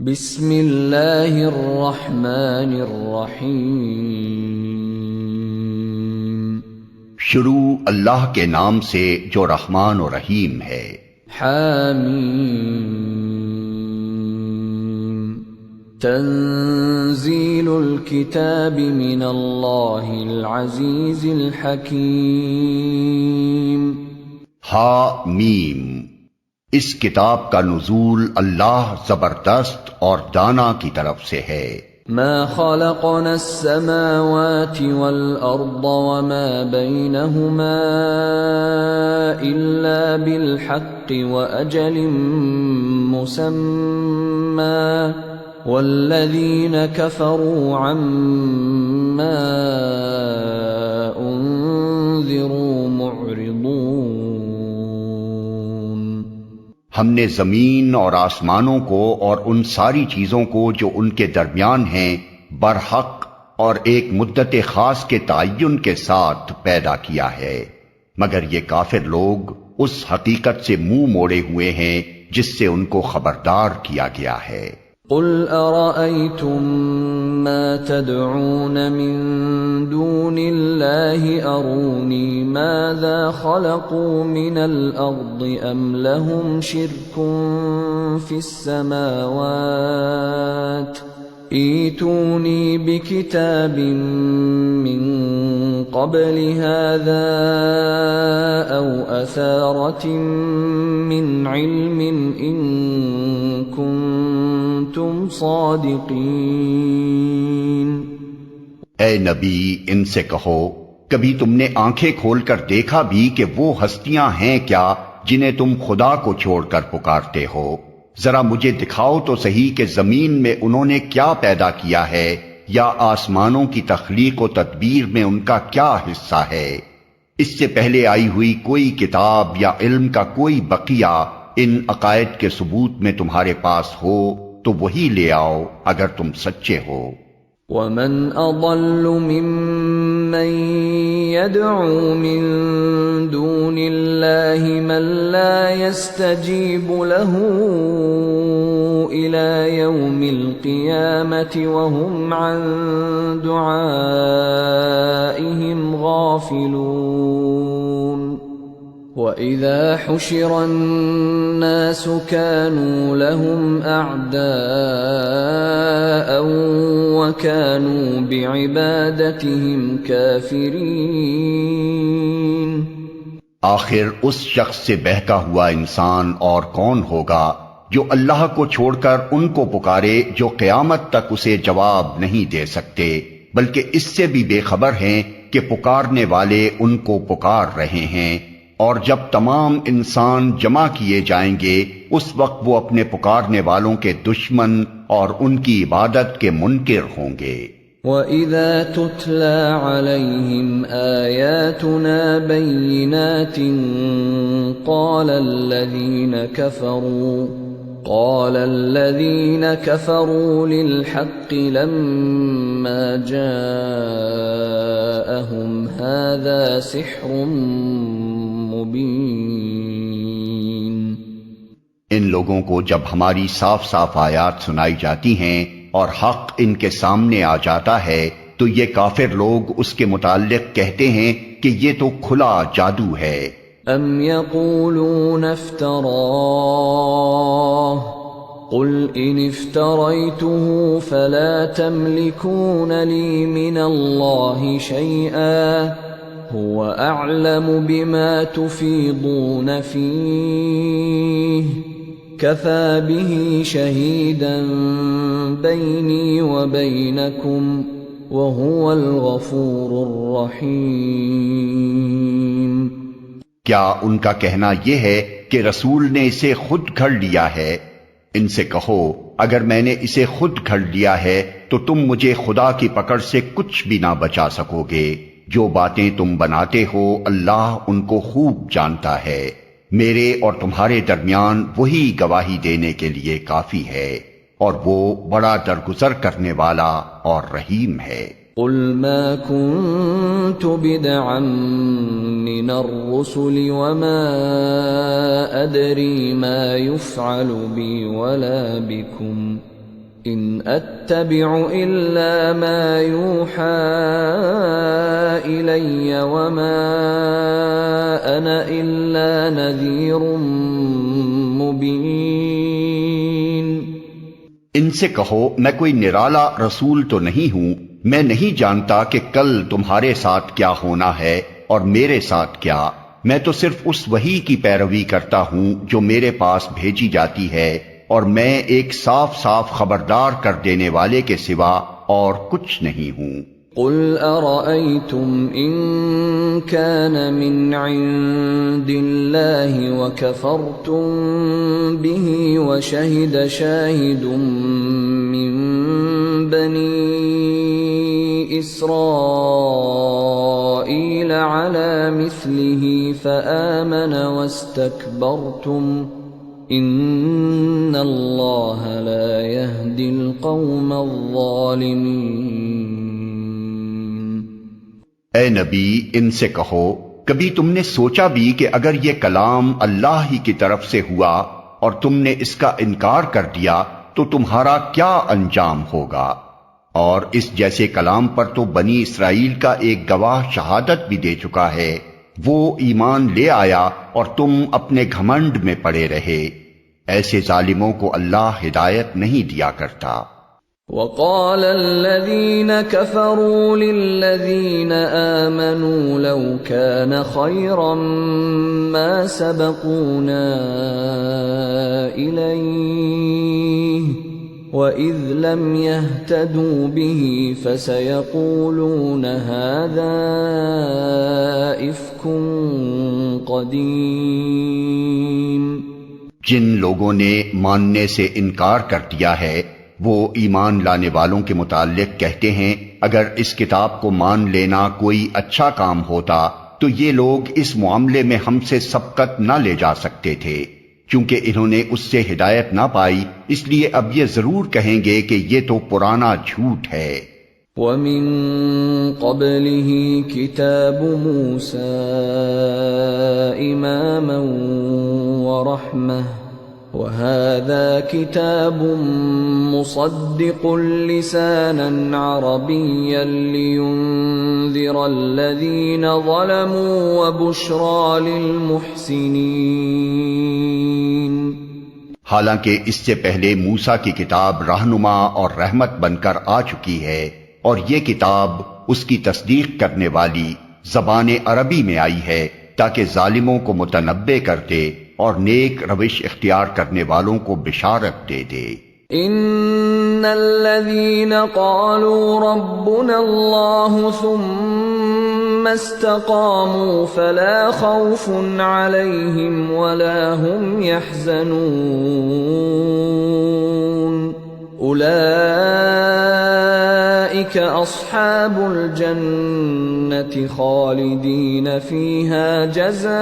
بسم اللہ الرحمن الرحیم۔ شروع اللہ کے نام سے جو رحمان و رحیم ہے۔ حامیم۔ تنزیل الکتاب من اللہ العزیز الحکیم۔ حامیم، اس کتاب کا نزول اللہ زبردست اور دانا کی طرف سے ہے۔ ما خلقنا السماوات والأرض وما بينهما إلا بالحق وأجل مسمى والذين كفروا عما أنذروا معرضون۔ ہم نے زمین اور آسمانوں کو اور ان ساری چیزوں کو جو ان کے درمیان ہیں برحق اور ایک مدت خاص کے تعین کے ساتھ پیدا کیا ہے، مگر یہ کافر لوگ اس حقیقت سے منہ موڑے ہوئے ہیں جس سے ان کو خبردار کیا گیا ہے۔ قل ارأيتم ما تدعون من دون الله اروني ماذا خلقوا من الارض ام لهم شرك في السماوات ائتوني بكتاب من قبل هذا او اثارة من علم ان کنتم صادقین۔ اے نبی، ان سے کہو، کبھی تم نے آنکھیں کھول کر دیکھا بھی کہ وہ ہستیاں ہیں کیا جنہیں تم خدا کو چھوڑ کر پکارتے ہو؟ ذرا مجھے دکھاؤ تو صحیح کہ زمین میں انہوں نے کیا پیدا کیا ہے، یا آسمانوں کی تخلیق و تدبیر میں ان کا کیا حصہ ہے۔ اس سے پہلے آئی ہوئی کوئی کتاب یا علم کا کوئی بقیہ ان عقائد کے ثبوت میں تمہارے پاس ہو تو وہی لے آؤ اگر تم سچے ہو۔ ومن اضل ممن يدعو من دون الله من لا يستجيب له الى يوم القيامة وهم عن دعائهم غافلون۔ وَإِذَا حُشِرَ النَّاسُ كَانُوا لَهُمْ أَعْدَاءً وَكَانُوا بِعِبَادَتِهِمْ كَافِرِينَ۔ آخر اس شخص سے بہکا ہوا انسان اور کون ہوگا جو اللہ کو چھوڑ کر ان کو پکارے جو قیامت تک اسے جواب نہیں دے سکتے، بلکہ اس سے بھی بے خبر ہیں کہ پکارنے والے ان کو پکار رہے ہیں، اور جب تمام انسان جمع کیے جائیں گے اس وقت وہ اپنے پکارنے والوں کے دشمن اور ان کی عبادت کے منکر ہوں گے۔ وَإِذَا تُتْلَى عَلَيْهِمْ آيَاتُنَا بَيِّنَاتٍ قَالَ الَّذِينَ كَفَرُوا لِلْحَقِّ لَمَّا جَاءَهُمْ هَذَا سِحْرٌ مبین۔ ان لوگوں کو جب ہماری صاف صاف آیات سنائی جاتی ہیں اور حق ان کے سامنے آ جاتا ہے تو یہ کافر لوگ اس کے متعلق کہتے ہیں کہ یہ تو کھلا جادو ہے۔ ام یقولون افتراہ قل ان افتریته فلا تملكون لي من الله شيئا هو اعلم بما تفيضون فيه كفى به شهيدا بيني وبينكم وهو الغفور الرحيم۔ کیا ان کا کہنا یہ ہے کہ رسول نے اسے خود گھڑ لیا ہے؟ ان سے کہو، اگر میں نے اسے خود گھڑ لیا ہے تو تم مجھے خدا کی پکڑ سے کچھ بھی نہ بچا سکو گے۔ جو باتیں تم بناتے ہو اللہ ان کو خوب جانتا ہے، میرے اور تمہارے درمیان وہی گواہی دینے کے لیے کافی ہے، اور وہ بڑا درگزر کرنے والا اور رحیم ہے۔ قل ما كنت بدعا من الرسل وما أدري ما يفعل بي ولا بكم إن أتبع إلا ما يوحى إلي وما أنا إلا نذير مبين۔ ان سے کہو میں کوئی نرالا رسول تو نہیں ہوں، میں نہیں جانتا کہ کل تمہارے ساتھ کیا ہونا ہے اور میرے ساتھ کیا، میں تو صرف اس وحی کی پیروی کرتا ہوں جو میرے پاس بھیجی جاتی ہے، اور میں ایک صاف صاف خبردار کر دینے والے کے سوا اور کچھ نہیں ہوں۔ قل أرأيتم إن كان من عند الله وكفرتم به وشهد شاهد من بني إسرائيل على مثله فآمن واستكبرتم إن الله لا يهدي القوم الظالمين۔ اے نبی ان سے کہو کبھی تم نے سوچا بھی کہ اگر یہ کلام اللہ ہی کی طرف سے ہوا اور تم نے اس کا انکار کر دیا تو تمہارا کیا انجام ہوگا؟ اور اس جیسے کلام پر تو بنی اسرائیل کا ایک گواہ شہادت بھی دے چکا ہے، وہ ایمان لے آیا اور تم اپنے گھمنڈ میں پڑے رہے۔ ایسے ظالموں کو اللہ ہدایت نہیں دیا کرتا۔ وقال الذين كفروا للذين آمنوا لو كان خيرا ما سبقونا إليه وإذ لم يهتدوا به فسيقولون هذا إفك قديم۔ جن لوگوں نے ماننے سے انکار کر دیا ہے وہ ایمان لانے والوں کے متعلق کہتے ہیں اگر اس کتاب کو مان لینا کوئی اچھا کام ہوتا تو یہ لوگ اس معاملے میں ہم سے سبقت نہ لے جا سکتے تھے، کیونکہ انہوں نے اس سے ہدایت نہ پائی، اس لیے اب یہ ضرور کہیں گے کہ یہ تو پرانا جھوٹ ہے۔ وَمِن قَبْلِهِ كِتَابُ مُوسَىٰ إِمَامًا وَرَحْمَةً وَهَذَا كِتَابٌ مُصَدِّقٌ لِسَانًا عَرَبِيًّا لِيُنذِرَ الَّذِينَ ظَلَمُوا وَبُشْرَىٰ لِلْمُحْسِنِينَ۔ حالانکہ اس سے پہلے موسیٰ کی کتاب رہنما اور رحمت بن کر آ چکی ہے، اور یہ کتاب اس کی تصدیق کرنے والی زبان عربی میں آئی ہے تاکہ ظالموں کو متنبہ کر دے اور نیک روش اختیار کرنے والوں کو بشارت دے دے۔ ان الذين قالوا ربنا الله ثم استقاموا فلا خوف عليهم ولا هم يحزنون اولئك اصحاب الجنة خالدين فيها جزاء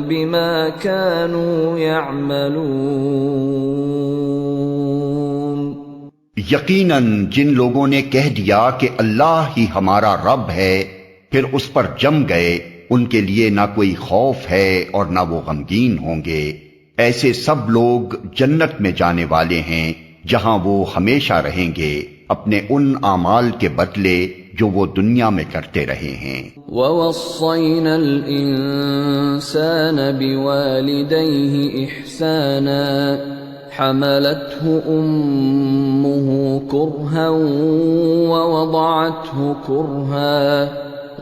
بما كانوا يعملون۔ یقیناً جن لوگوں نے کہہ دیا کہ اللہ ہی ہمارا رب ہے پھر اس پر جم گئے، ان کے لیے نہ کوئی خوف ہے اور نہ وہ غمگین ہوں گے، ایسے سب لوگ جنت میں جانے والے ہیں جہاں وہ ہمیشہ رہیں گے اپنے ان اعمال کے بدلے جو وہ دنیا میں کرتے رہے ہیں۔ وَوَصَّيْنَا الْإِنسَانَ بِوَالِدَيْهِ إِحْسَانًا حَمَلَتْهُ أُمُّهُ كُرْهًا وَوَضَعَتْهُ كُرْهًا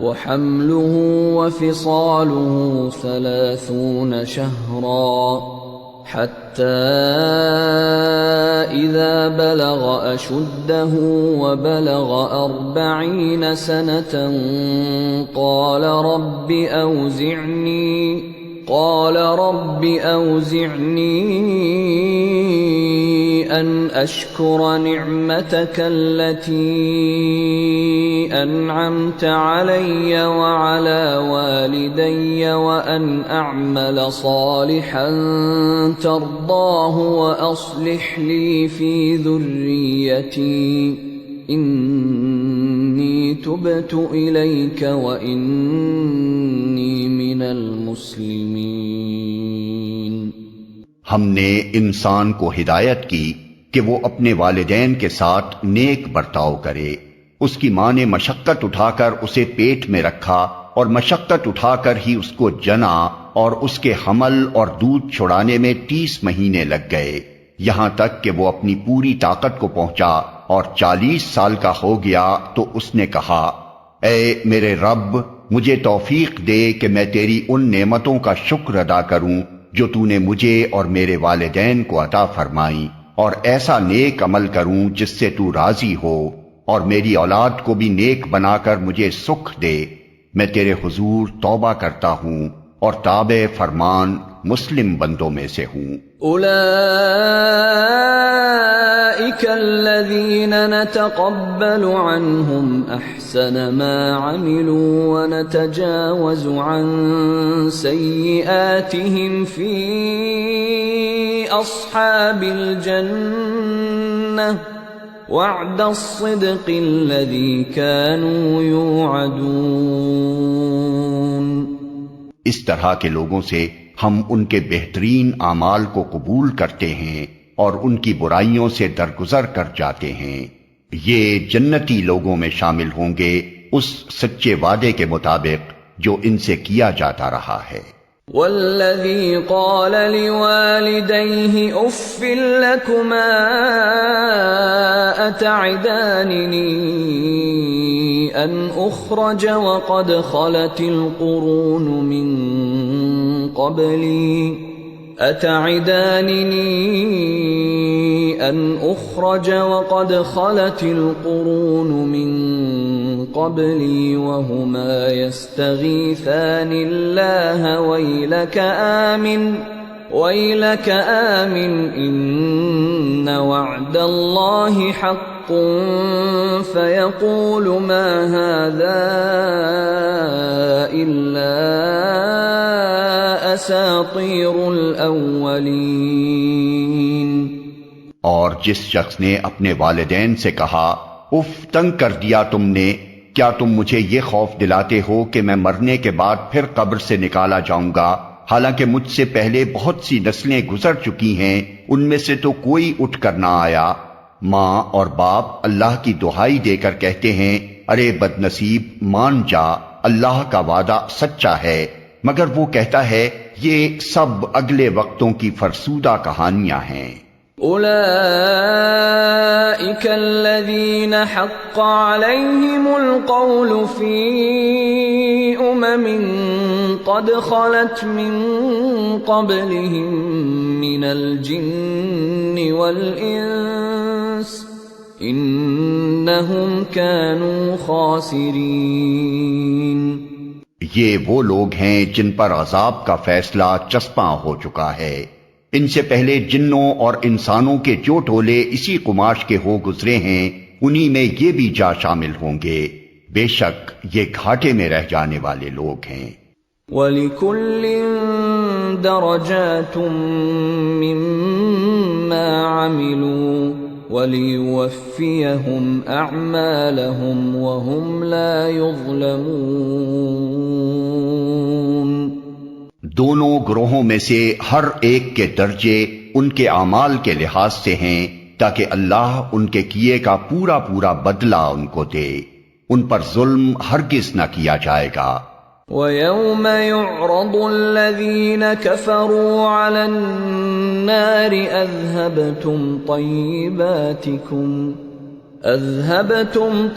وَحَمْلُهُ وَفِصَالُهُ 30 شهرا حتى إذا بلغ أشده وبلغ 40 سنة قال رب أوزعني أن أشكر نعمتك التي أنعمت علي وعلى والدي وأن أعمل صالحا ترضاه وأصلح لي في ذريتي إني تبت إليك وإني من المسلمين۔ ہم نے انسان کو ہدایت کی کہ وہ اپنے والدین کے ساتھ نیک برتاؤ کرے۔ اس کی ماں نے مشقت اٹھا کر اسے پیٹ میں رکھا اور مشقت اٹھا کر ہی اس کو جنا، اور اس کے حمل اور دودھ چھڑانے میں 30 مہینے لگ گئے، یہاں تک کہ وہ اپنی پوری طاقت کو پہنچا اور 40 سال کا ہو گیا تو اس نے کہا، اے میرے رب، مجھے توفیق دے کہ میں تیری ان نعمتوں کا شکر ادا کروں جو تو نے مجھے اور میرے والدین کو عطا فرمائی، اور ایسا نیک عمل کروں جس سے تو راضی ہو، اور میری اولاد کو بھی نیک بنا کر مجھے سکھ دے۔ میں تیرے حضور توبہ کرتا ہوں اور تابع فرمان مسلم بندوں میں سے ہوں۔ اولئک الذین نتقبل عنہم احسن ما عملوا ونتجاوز عن سیئاتہم فی اصحاب الجنہ وعد الصدق الذی كانوا یوعدون۔ اس طرح کے لوگوں سے ہم ان کے بہترین اعمال کو قبول کرتے ہیں اور ان کی برائیوں سے درگزر کر جاتے ہیں۔ یہ جنتی لوگوں میں شامل ہوں گے اس سچے وعدے کے مطابق جو ان سے کیا جاتا رہا ہے۔ والذی قال لوالدیہ اف لکما اتعداننی ان اخرج وقد خلت القرون من قبلی أتعدانني أن أخرج وقد خلت القرون من قبلي وهما يستغيثان الله ويلك آمن إن وعد الله حق فيقول ما هذا إلا اساطیر الاولین۔ اور جس شخص نے اپنے والدین سے کہا، اف تنگ کر دیا تم نے، کیا تم مجھے یہ خوف دلاتے ہو کہ میں مرنے کے بعد پھر قبر سے نکالا جاؤں گا، حالانکہ مجھ سے پہلے بہت سی نسلیں گزر چکی ہیں، ان میں سے تو کوئی اٹھ کر نہ آیا۔ ماں اور باپ اللہ کی دہائی دے کر کہتے ہیں، ارے بد نصیب، مان جا، اللہ کا وعدہ سچا ہے، مگر وہ کہتا ہے یہ سب اگلے وقتوں کی فرسودہ کہانیاں ہیں۔ اولئک الذین حق علیہم القول فی قد خلت من قبلهم من الجن والانس انہم كانوا خاسرین۔ یہ وہ لوگ ہیں جن پر عذاب کا فیصلہ چسپاں ہو چکا ہے۔ ان سے پہلے جنوں اور انسانوں کے جو ٹولے اسی قماش کے ہو گزرے ہیں، انہی میں یہ بھی جا شامل ہوں گے، بے شک یہ گھاٹے میں رہ جانے والے لوگ ہیں۔ وَلِكُلٍّ دَرَجَاتٌ مِّمَّا عَمِلُوا وَلِيُوَفِّيَهُمْ أَعْمَالَهُمْ وَهُمْ لَا يُظْلَمُونَ۔ دونوں گروہوں میں سے ہر ایک کے درجے ان کے اعمال کے لحاظ سے ہیں، تاکہ اللہ ان کے کیے کا پورا پورا بدلہ ان کو دے، ان پر ظلم ہرگز نہ کیا جائے گا۔ وَيَوْمَ يُعْرَضُ الَّذِينَ كَفَرُوا عَلَى النَّارِ أَذْهَبْتُمْ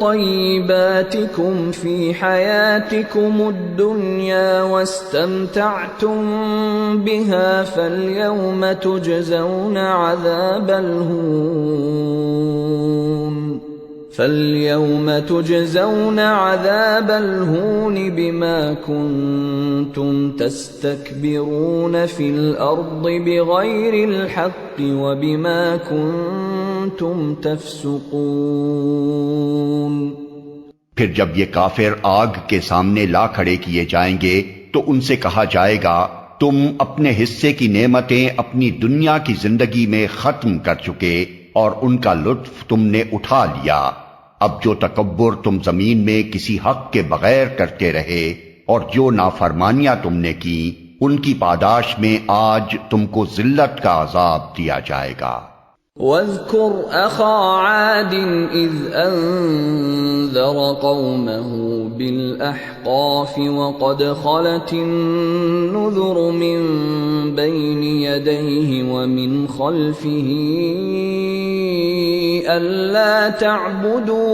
طَيِّبَاتِكُمْ فِي حَيَاتِكُمُ الدُّنْيَا وَاسْتَمْتَعْتُمْ بِهَا فَالْيَوْمَ تُجْزَوْنَ عَذَابَ الْهُونِ بِمَا كُنتُمْ تَسْتَكْبِرُونَ فِي الْأَرْضِ بِغَيْرِ الْحَقِّ وَبِمَا كُنتُمْ تَفْسُقُونَ۔ پھر جب یہ کافر آگ کے سامنے لا کھڑے کیے جائیں گے تو ان سے کہا جائے گا، تم اپنے حصے کی نعمتیں اپنی دنیا کی زندگی میں ختم کر چکے اور ان کا لطف تم نے اٹھا لیا، اب جو تکبر تم زمین میں کسی حق کے بغیر کرتے رہے اور جو نافرمانیاں تم نے کی، ان کی پاداش میں آج تم کو ذلت کا عذاب دیا جائے گا۔ واذكر أخا عاد إذ أنذر قومه بالأحقاف وقد خلت النذر من بين يديه ومن خلفه ألا تعبدوا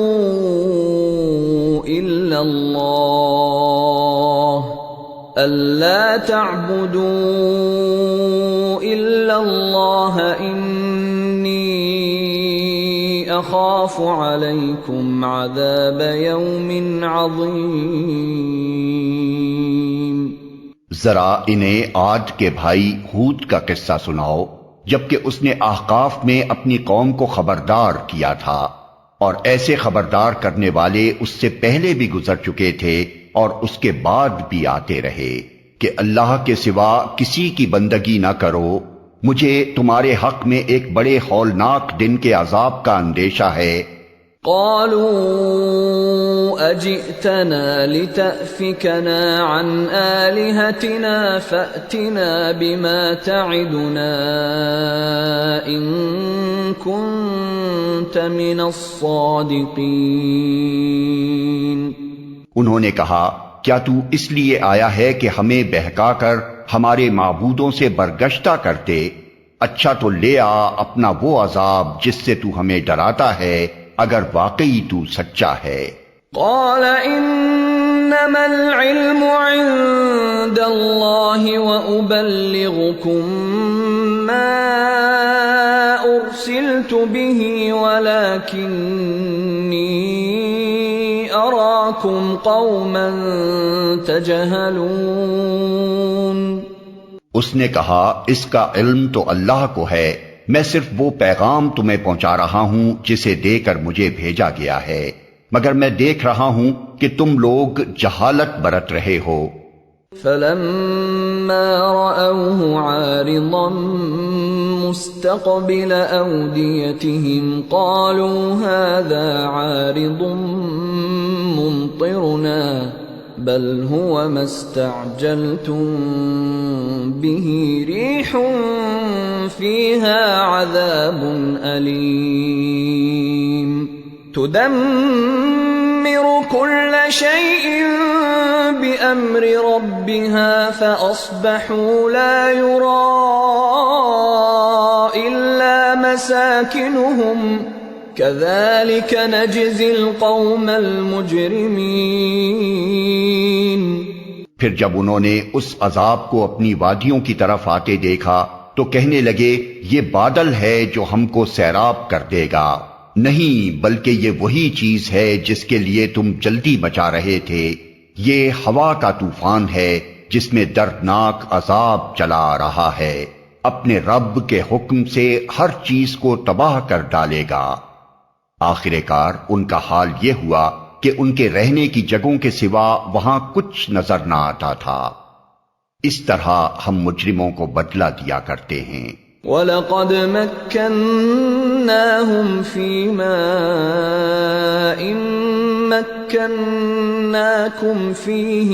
إلا الله إني أخاف عليكم عذاب يوم عظيم۔ ذرا انہیں عاد کے بھائی ہود کا قصہ سناؤ جبکہ اس نے احقاف میں اپنی قوم کو خبردار کیا تھا، اور ایسے خبردار کرنے والے اس سے پہلے بھی گزر چکے تھے اور اس کے بعد بھی آتے رہے کہ اللہ کے سوا کسی کی بندگی نہ کرو، مجھے تمہارے حق میں ایک بڑے ہولناک دن کے عذاب کا اندیشہ ہے۔ قالوا اجئتنا لتأفكنا عن آلهتنا فأتنا بما تعدنا إن كنت من الصادقين۔ انہوں نے کہا کیا تو اس لیے آیا ہے کہ ہمیں بہکا کر ہمارے معبودوں سے برگشتہ کرتے؟ اچھا تو لے آ اپنا وہ عذاب جس سے تو ہمیں ڈراتا ہے اگر واقعی تو سچا ہے۔ قال انما العلم عند الله وابلغكم ما ارسلت به ولكني اراكم قوما تجهلون۔ اس نے کہا اس کا علم تو اللہ کو ہے، میں صرف وہ پیغام تمہیں پہنچا رہا ہوں جسے دے کر مجھے بھیجا گیا ہے، مگر میں دیکھ رہا ہوں کہ تم لوگ جہالت برت رہے ہو۔ فلما رأوه عارضا مستقبل أوديتهم قالوا هذا عارض ممطرنا بل هو ما استعجلتم به ريح فيها عذاب أليم تدمر كل شيء بأمر ربها فأصبحوا لا يرى إلا مساكنهم كذلك نجزي القوم المجرمين۔ پھر جب انہوں نے اس عذاب کو اپنی وادیوں کی طرف آتے دیکھا تو کہنے لگے یہ بادل ہے جو ہم کو سیراب کر دے گا، نہیں بلکہ یہ وہی چیز ہے جس کے لیے تم جلدی مچا رہے تھے، یہ ہوا کا طوفان ہے جس میں دردناک عذاب چلا آ رہا ہے، اپنے رب کے حکم سے ہر چیز کو تباہ کر ڈالے گا۔ آخر کار ان کا حال یہ ہوا کہ ان کے رہنے کی جگہوں کے سوا وہاں کچھ نظر نہ آتا تھا۔ اس طرح ہم مجرموں کو بدلہ دیا کرتے ہیں۔ وَلَقَدْ مَكَّنَّاهُمْ فِي مَاءٍ مَكَّنَّاكُمْ فِيهِ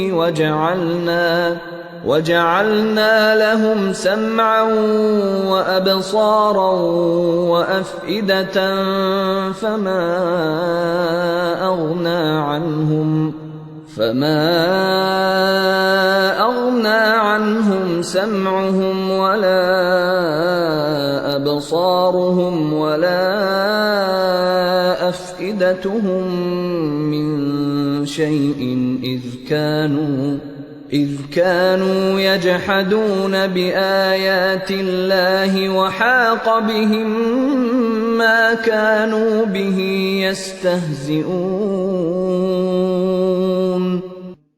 وَجَعَلْنَا لَهُمْ سَمْعًا وَأَبْصَارًا وَأَفْئِدَةً فَمَا أَغْنَى عَنْهُمْ سَمْعُهُمْ وَلَا أَبْصَارُهُمْ وَلَا أَفْئِدَتُهُمْ مِنْ شَيْءٍ إِذْ كَانُوا يَجْحَدُونَ بِآيَاتِ اللَّهِ وَحَاقَ بِهِمْ مَا كَانُوا بِهِ يَسْتَهْزِئُونَ۔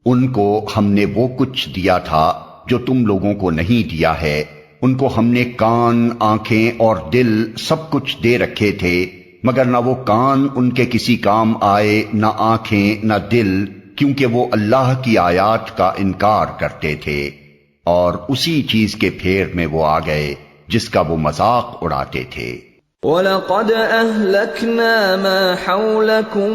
ان کو ہم نے وہ کچھ دیا تھا جو تم لوگوں کو نہیں دیا ہے، ان کو ہم نے کان، آنکھیں اور دل سب کچھ دے رکھے تھے، مگر نہ وہ کان ان کے کسی کام آئے، نہ آنکھیں، نہ دل، کیونکہ وہ اللہ کی آیات کا انکار کرتے تھے، اور اسی چیز کے پھیر میں وہ آ گئے جس کا وہ مذاق اڑاتے تھے۔ وَلَقَدْ أَهْلَكْنَا مَا حَوْلَكُمْ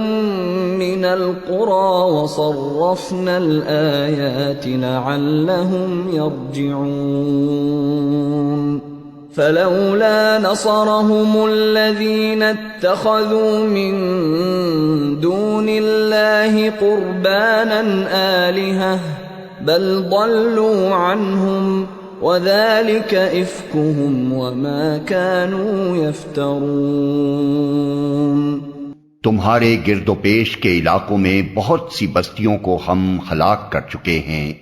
مِنَ الْقُرَى وَصَرَّفْنَا الْآيَاتِ لَعَلَّهُمْ يَرْجِعُونَ فَلَوْلَا نَصَرَهُمُ الَّذِينَ اتَّخَذُوا مِن دُونِ اللَّهِ قُرْبَانًا آلِهَةً بَلْ ضَلُّوا عَنْهُمْ وَذَلِكَ إِفْكُهُمْ وَمَا كَانُوا يَفْتَرُونَ۔ تمہارے گرد و پیش کے علاقوں میں بہت سی بستیوں کو ہم ہلاک کر چکے ہیں۔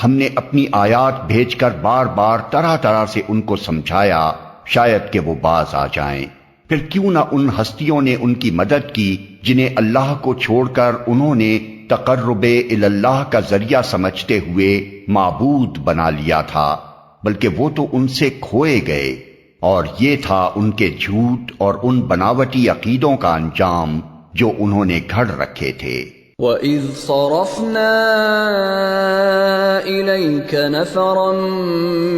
ہم نے اپنی آیات بھیج کر بار بار طرح طرح سے ان کو سمجھایا، شاید کہ وہ باز آ جائیں۔ پھر کیوں نہ ان ہستیوں نے ان کی مدد کی جنہیں اللہ کو چھوڑ کر انہوں نے تقرب اللہ کا ذریعہ سمجھتے ہوئے معبود بنا لیا تھا، بلکہ وہ تو ان سے کھوئے گئے، اور یہ تھا ان کے جھوٹ اور ان بناوٹی عقیدوں کا انجام جو انہوں نے گھڑ رکھے تھے۔ وَإِذْ صَرَفْنَا إِلَيْكَ نَفَرًا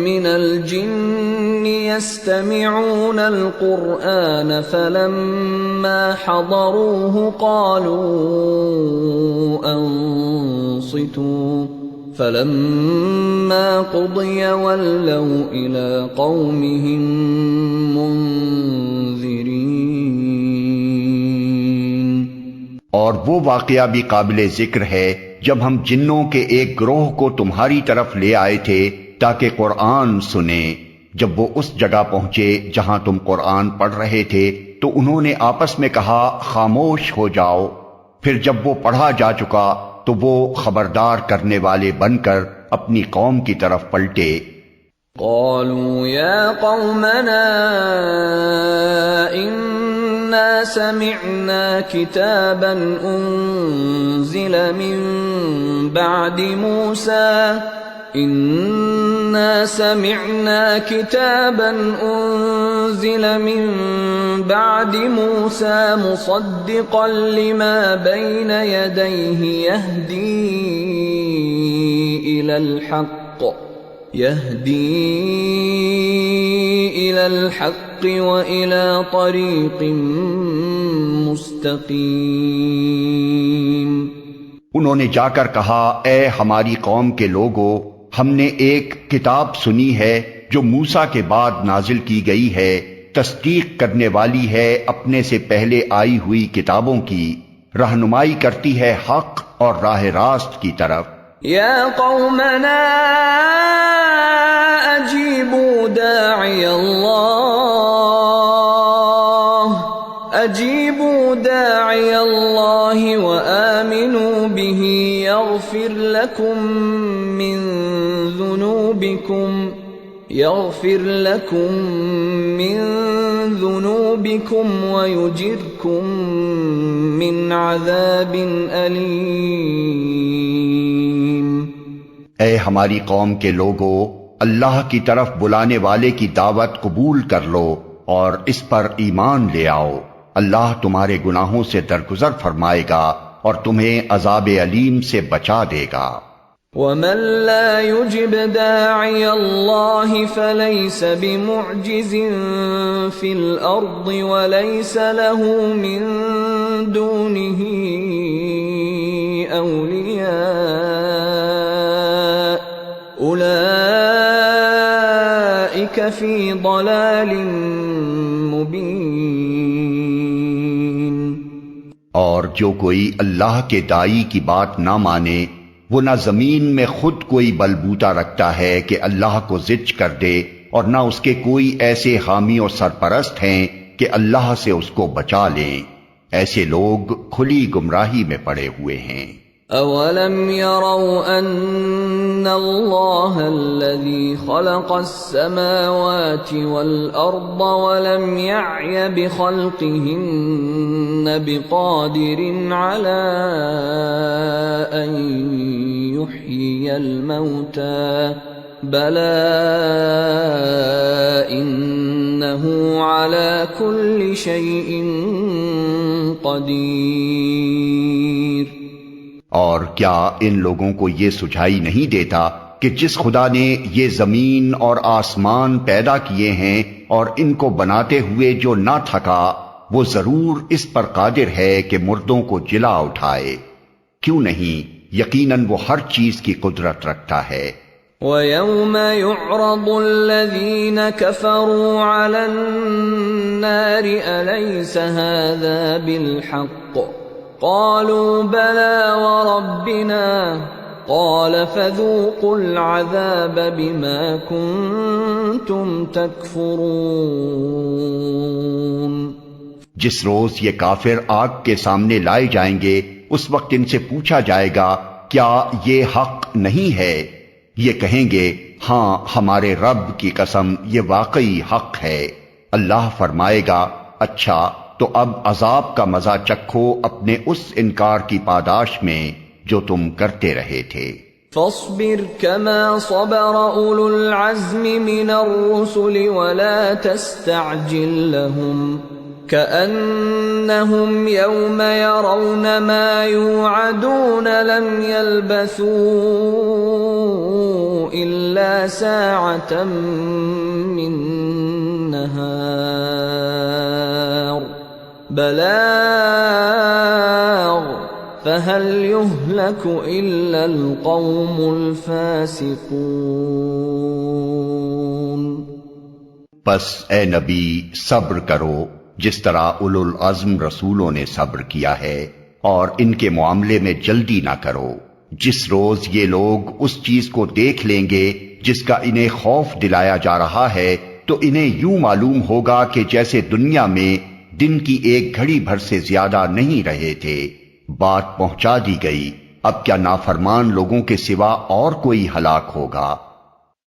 مِّنَ الْجِنِّ يَسْتَمِعُونَ الْقُرْآنَ فَلَمَّا حَضَرُوهُ قَالُوا أَنصِتُوا فَلَمَّا قُضِيَ وَلَّوْا إِلَىٰ قَوْمِهِم مُّنذِرِينَ۔ اور وہ واقعہ بھی قابل ذکر ہے جب ہم جنوں کے ایک گروہ کو تمہاری طرف لے آئے تھے تاکہ قرآن سنیں۔ جب وہ اس جگہ پہنچے جہاں تم قرآن پڑھ رہے تھے تو انہوں نے آپس میں کہا خاموش ہو جاؤ۔ پھر جب وہ پڑھا جا چکا تو وہ خبردار کرنے والے بن کر اپنی قوم کی طرف پلٹے۔ قالوا يا قومنا إنا سمعنا كتابا أنزل من بعد موسى مصدقا لما بين يديه يهدي إلى الحق وإلى طريق مستقيم۔ انہوں نے جا کر کہا اے ہماری قوم کے لوگو، ہم نے ایک کتاب سنی ہے جو موسیٰ کے بعد نازل کی گئی ہے، تصدیق کرنے والی ہے اپنے سے پہلے آئی ہوئی کتابوں کی، رہنمائی کرتی ہے حق اور راہ راست کی طرف۔ یا قومنا اجیبوا داعی اللہ وآمنوا به يغفر لكم من ذنوبكم ويجركم من عذاب أليم۔ اے ہماری قوم کے لوگو، اللہ کی طرف بلانے والے کی دعوت قبول کر لو اور اس پر ایمان لے آؤ، اللہ تمہارے گناہوں سے درگزر فرمائے گا اور تمہیں عذاب علیم سے بچا دے گا۔ وَمَن لَّا يُجِبْ دَاعِيَ اللَّهِ فَلَيْسَ بِمُعْجِزٍ فِي الْأَرْضِ وَلَيْسَ لَهُ مِن دُونِهِ أَوْلِيَاءُ أُولَٰئِكَ فِي ضَلَالٍ مُّبِينٍ۔ اور جو کوئی اللہ کے داعی کی بات نہ مانے، وہ نہ زمین میں خود کوئی بلبوتا رکھتا ہے کہ اللہ کو زج کر دے، اور نہ اس کے کوئی ایسے حامی اور سرپرست ہیں کہ اللہ سے اس کو بچا لیں۔ ایسے لوگ کھلی گمراہی میں پڑے ہوئے ہیں۔ اولم يروا ان اللہ الذي خلق السماوات والارض ولم يعي بخلقهن بقادر على ان يحيي الموتى بلى انه على كل شيء قدير۔ اور کیا ان لوگوں کو یہ سجھائی نہیں دیتا کہ جس خدا نے یہ زمین اور آسمان پیدا کیے ہیں اور ان کو بناتے ہوئے جو نہ تھکا، وہ ضرور اس پر قادر ہے کہ مردوں کو جلا اٹھائے۔ کیوں نہیں، یقیناً وہ ہر چیز کی قدرت رکھتا ہے۔ وَيَوْمَ يُعْرَضُ الَّذِينَ كَفَرُوا عَلَى النَّارِ أَلَيْسَ هَذَا بِالْحَقِّ قَالُوا بَلَى وَرَبِّنَا قَالَ فَذُوقُوا الْعَذَابَ بِمَا كُنتُمْ تَكْفُرُونَ۔ جس روز یہ کافر آگ کے سامنے لائے جائیں گے، اس وقت ان سے پوچھا جائے گا کیا یہ حق نہیں ہے؟ یہ کہیں گے ہاں ہمارے رب کی قسم یہ واقعی حق ہے۔ اللہ فرمائے گا اچھا تو اب عذاب کا مزہ چکھو اپنے اس انکار کی پاداش میں جو تم کرتے رہے تھے۔ فاصبر كما صبر أولو العزم من الرسل ولا تستعجل لهم كأنهم يوم يرون ما يوعدون لم يلبثوا إلا ساعة من نهار بلاغ فَهَلْ يُهْلَكُ إِلَّا الْقَوْمُ الْفَاسِقُونَ۔ پس اے نبی صبر کرو جس طرح اولو العزم رسولوں نے صبر کیا ہے، اور ان کے معاملے میں جلدی نہ کرو۔ جس روز یہ لوگ اس چیز کو دیکھ لیں گے جس کا انہیں خوف دلایا جا رہا ہے، تو انہیں یوں معلوم ہوگا کہ جیسے دنیا میں دن کی ایک گھڑی بھر سے زیادہ نہیں رہے تھے۔ بات پہنچا دی گئی، اب کیا نافرمان لوگوں کے سوا اور کوئی ہلاک ہوگا؟